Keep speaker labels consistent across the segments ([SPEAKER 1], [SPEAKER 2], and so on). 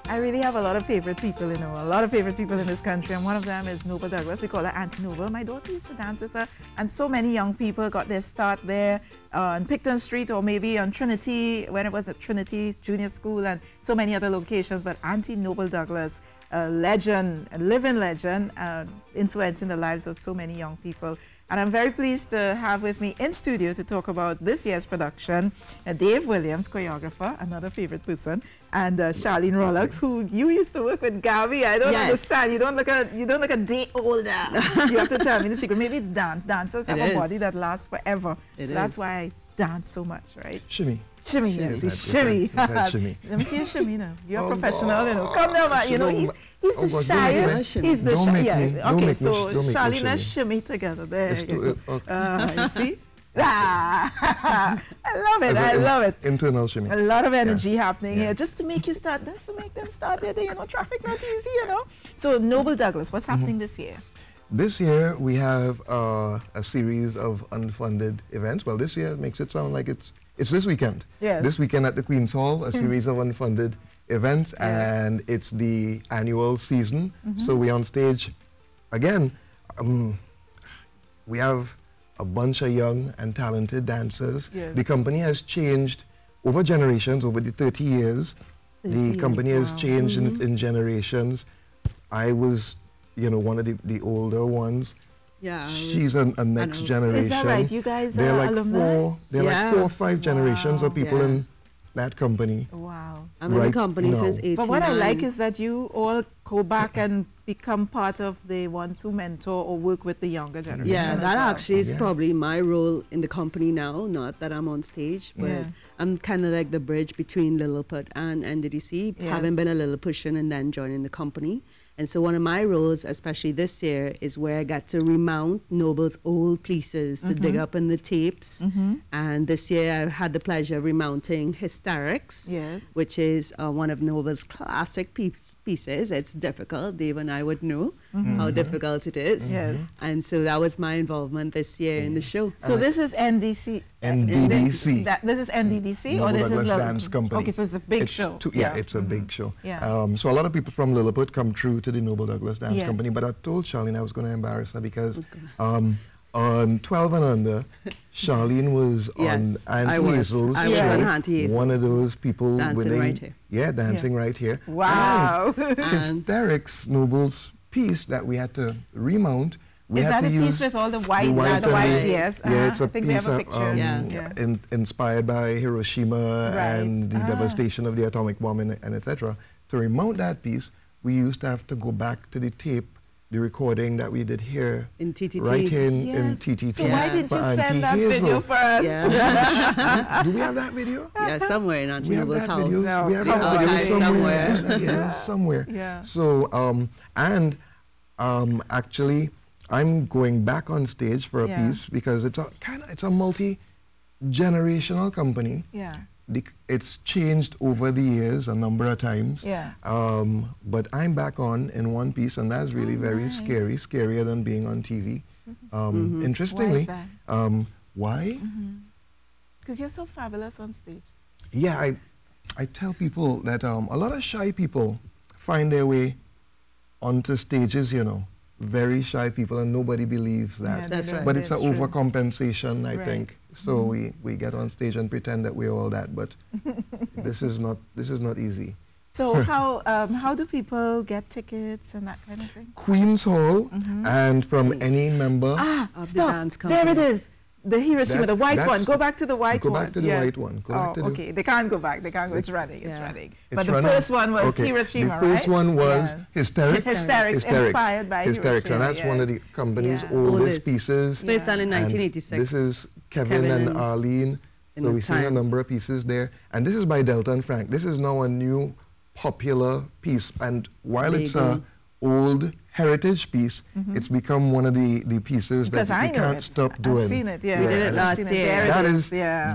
[SPEAKER 1] I really have a lot of favorite people, you know, a lot of favorite people in this country, and one of them is Noble Douglas. We call her Auntie Noble. My daughter used to dance with her, and so many young people got their start there on Picton Street or maybe on Trinity, when it was at Trinity Junior School and so many other locations. But Auntie Noble Douglas, a legend, a living legend, influencing the lives of so many young people. And I'm very pleased to have with me in studio to talk about this year's production, Dave Williams, choreographer, another favorite person, and Charlene Rollocks, who you used to work with Gabby. I don't understand. You don't look a day older. You have to tell me the secret. Maybe it's dance. Dancers have a body that lasts forever. So that's why I dance so much, right?
[SPEAKER 2] Shimmy.
[SPEAKER 1] Shimmy, shimmy. Let me see a shimmy now. You're a professional, you know. Come now, man. You know, he's the shyest. He's the shyest. Okay, so Charlene, let's shimmy together. There you go. You see? I love it. I love it.
[SPEAKER 2] Internal shimmy.
[SPEAKER 1] A lot of energy happening here, just to make you start. Just to make them start their day. You know, traffic not easy. You know. So Noble Douglas, what's happening this year?
[SPEAKER 2] This year we have a series of unfunded events. Well, this year makes it sound like it's this weekend.
[SPEAKER 1] Yes.
[SPEAKER 2] This weekend at the Queen's Hall, a series of unfunded events, and it's the annual season. So we're on stage again. We have a bunch of young and talented dancers.
[SPEAKER 1] Yes.
[SPEAKER 2] The company has changed over generations, over the 30 years. The company has changed in generations. I was, you know, one of the older ones.
[SPEAKER 3] Yeah,
[SPEAKER 2] she's a next generation.
[SPEAKER 1] Is that right? You guys
[SPEAKER 2] they're
[SPEAKER 1] are
[SPEAKER 2] like
[SPEAKER 1] alumni?
[SPEAKER 2] like 4 or 5 generations of people in that company.
[SPEAKER 1] Wow.
[SPEAKER 3] I'm in the company since 89.
[SPEAKER 1] But what I like is that you all go back and become part of the ones who mentor or work with the younger generation.
[SPEAKER 3] Yeah, that actually is probably my role in the company now, not that I'm on stage, but I'm kind of like the bridge between Lilliput and NDDC, having been a Lilliputian and then joining the company. And so one of my roles, especially this year, is where I got to remount Noble's old pieces, to dig up in the tapes. And this year I had the pleasure of remounting Hysterics, which is one of Noble's classic pieces. It's difficult. Dave and I would know how difficult it is. And so that was my involvement this year in the show.
[SPEAKER 1] So this is NDC.
[SPEAKER 2] NDDC.
[SPEAKER 1] This is NDDC,
[SPEAKER 2] Noble
[SPEAKER 1] or this
[SPEAKER 2] Douglas
[SPEAKER 1] is
[SPEAKER 2] Dance Company.
[SPEAKER 1] Okay, so it's a big show.
[SPEAKER 2] It's a big show. So a lot of people from Lilliput come through to the Noble Douglas Dance Company, but I told Charlene I was going to embarrass her because on 12 and Under, Charlene was on Auntie Hazel's show, one of those people winning. Dancing right here.
[SPEAKER 1] Wow.
[SPEAKER 2] And Hysterics, Noble's piece that we had to remount. We
[SPEAKER 1] Is
[SPEAKER 2] had
[SPEAKER 1] that
[SPEAKER 2] to
[SPEAKER 1] a
[SPEAKER 2] use
[SPEAKER 1] piece with all the white,
[SPEAKER 2] yes. It's a
[SPEAKER 1] I think
[SPEAKER 2] piece
[SPEAKER 1] they have a picture.
[SPEAKER 2] inspired by Hiroshima and the devastation of the atomic bomb and etc. To remount that piece, we used to have to go back to the tape, the recording that we did here,
[SPEAKER 3] in TTT.
[SPEAKER 2] right in TTT.
[SPEAKER 1] So why didn't you send that video for us?
[SPEAKER 2] Do we have that video?
[SPEAKER 3] Yeah, somewhere in Auntie Noble's house.
[SPEAKER 2] We have that video somewhere. So, actually, I'm going back on stage for a piece because it's a multi-generational company. It's changed over the years a number of times. But I'm back on in one piece, and that's really very scary, scarier than being on TV. Interestingly,
[SPEAKER 1] why is that?
[SPEAKER 2] Why?
[SPEAKER 1] Because you're so fabulous on stage.
[SPEAKER 2] Yeah, I tell people that a lot of shy people find their way onto stages, you know. Very shy people, and nobody believes that.
[SPEAKER 3] That's right.
[SPEAKER 2] But it's an overcompensation, I think. So we get on stage and pretend that we're all that, but this is not easy.
[SPEAKER 1] So how do people get tickets and that kind of thing?
[SPEAKER 2] Queen's Hall, and from any member
[SPEAKER 3] of the dance company.
[SPEAKER 1] There it is. The Hiroshima, the white one. Go back to the white one.
[SPEAKER 2] Go back to the white one.
[SPEAKER 1] Okay. They can't go back. They can't go. It's running. It's running. But the
[SPEAKER 2] running.
[SPEAKER 1] first one was Hiroshima, right?
[SPEAKER 2] The first one was Hysterics.
[SPEAKER 1] Hysterics, inspired by
[SPEAKER 2] Hysterics, and that's one of the company's oldest pieces.
[SPEAKER 3] Based on in 1986.
[SPEAKER 2] And this is Kevin and Arlene. So we've seen a number of pieces there. And this is by Delta and Frank. This is now a new popular piece. And while it's an old heritage piece, it's become one of the pieces that we can't stop doing.
[SPEAKER 1] I've seen it,
[SPEAKER 3] We did it last year.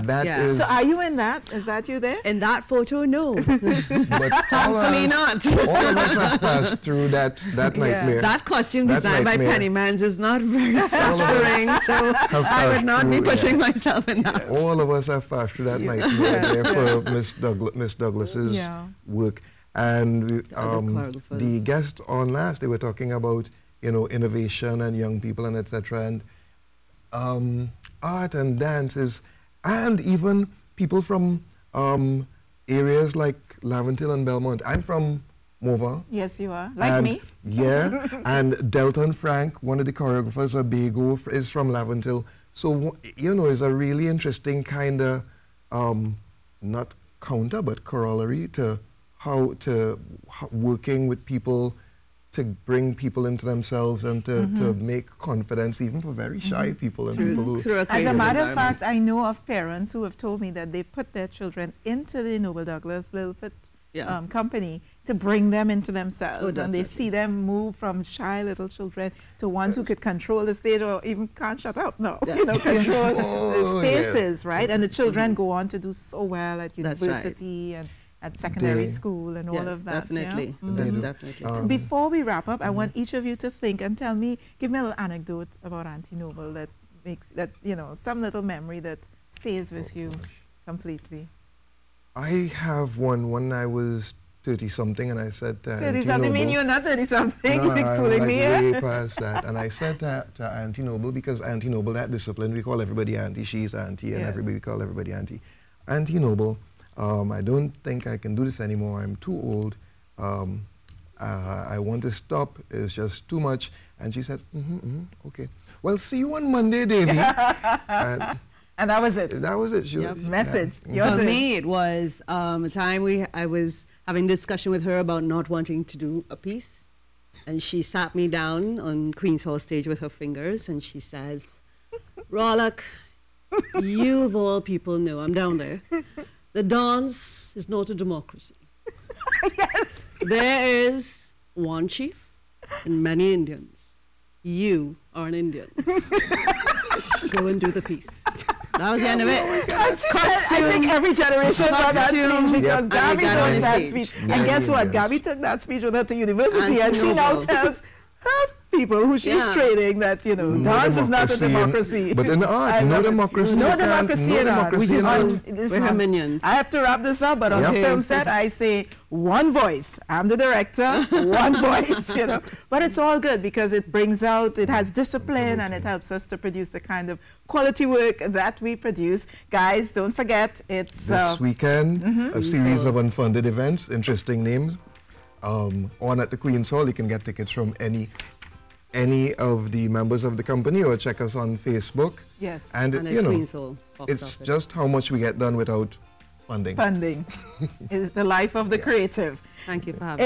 [SPEAKER 2] That is.
[SPEAKER 1] So are you in that? Is that you there?
[SPEAKER 3] In that photo, no.
[SPEAKER 2] But
[SPEAKER 3] hopefully not.
[SPEAKER 2] All of us have passed through that nightmare.
[SPEAKER 3] That costume designed by Pennymans is not very flattering, so I would not be putting myself in that.
[SPEAKER 2] All of us have passed through that nightmare there for Miss Douglas's work. And the guests on last, they were talking about, you know, innovation and young people and etc. And art and dances, and even people from areas like Laventille and Belmont. I'm from Mova.
[SPEAKER 1] Yes, you are. Like me.
[SPEAKER 2] Yeah. And Delton Frank, one of the choreographers of Bego, is from Laventille. So, you know, it's a really interesting kind of, not counter, but corollary to how working with people to bring people into themselves and to make confidence even for very shy people and people who...
[SPEAKER 1] As a matter of fact, I know of parents who have told me that they put their children into the Noble Douglas Lilliput company to bring them into themselves, and they see them move from shy little children to ones who could control the stage or even can't shut up now, you know, control the spaces, right? And the children go on to do so well at university and at secondary school and all of that.
[SPEAKER 3] Definitely.
[SPEAKER 1] Yeah?
[SPEAKER 3] Definitely.
[SPEAKER 1] Before we wrap up, I want each of you to think and tell me, give me a little anecdote about Auntie Noble that makes, that, you know, some little memory that stays with you completely.
[SPEAKER 2] I have one when I was 30-something, and I said to
[SPEAKER 1] 30-something mean you're not 30-something?
[SPEAKER 2] No,
[SPEAKER 1] you're fooling
[SPEAKER 2] like
[SPEAKER 1] me
[SPEAKER 2] way past that. And I said that to Auntie Noble, because Auntie Noble, that discipline, we call everybody Auntie, she's Auntie, and everybody, we call everybody Auntie. Auntie Noble, I don't think I can do this anymore. I'm too old. I want to stop. It's just too much. And she said, okay. Well, see you on Monday, Davy.
[SPEAKER 1] And that was it.
[SPEAKER 2] That was it. She was,
[SPEAKER 1] Message.
[SPEAKER 3] For me, it was a time I was having a discussion with her about not wanting to do a piece. And she sat me down on Queen's Hall stage with her fingers, and she says, Rollock, you of all people know, I'm down there, the dance is not a democracy.
[SPEAKER 1] Yes.
[SPEAKER 3] There is one chief and many Indians. You are an Indian. Go and do the piece. That was the end of it.
[SPEAKER 1] I think every generation got that speech, because Gabby knows that speech. And guess what? Gabby took that speech with her to university, and she now tells her people who she's training that, you know, dance is not a democracy.
[SPEAKER 2] But in art, no democracy.
[SPEAKER 1] No democracy in art.
[SPEAKER 3] We're her minions.
[SPEAKER 1] I have to wrap this up, but on the film set, I say one voice. I'm the director, one voice, you know. But it's all good, because it brings out, it has discipline, and it helps us to produce the kind of quality work that we produce. Guys, don't forget, it's...
[SPEAKER 2] This weekend, a series of unfunded events, interesting names. On at the Queen's Hall, you can get tickets from any of the members of the company, or check us on Facebook.
[SPEAKER 1] Yes.
[SPEAKER 2] And you know, it's just how much we get done without funding.
[SPEAKER 1] Funding is the life of the creative.
[SPEAKER 3] Thank you for having me.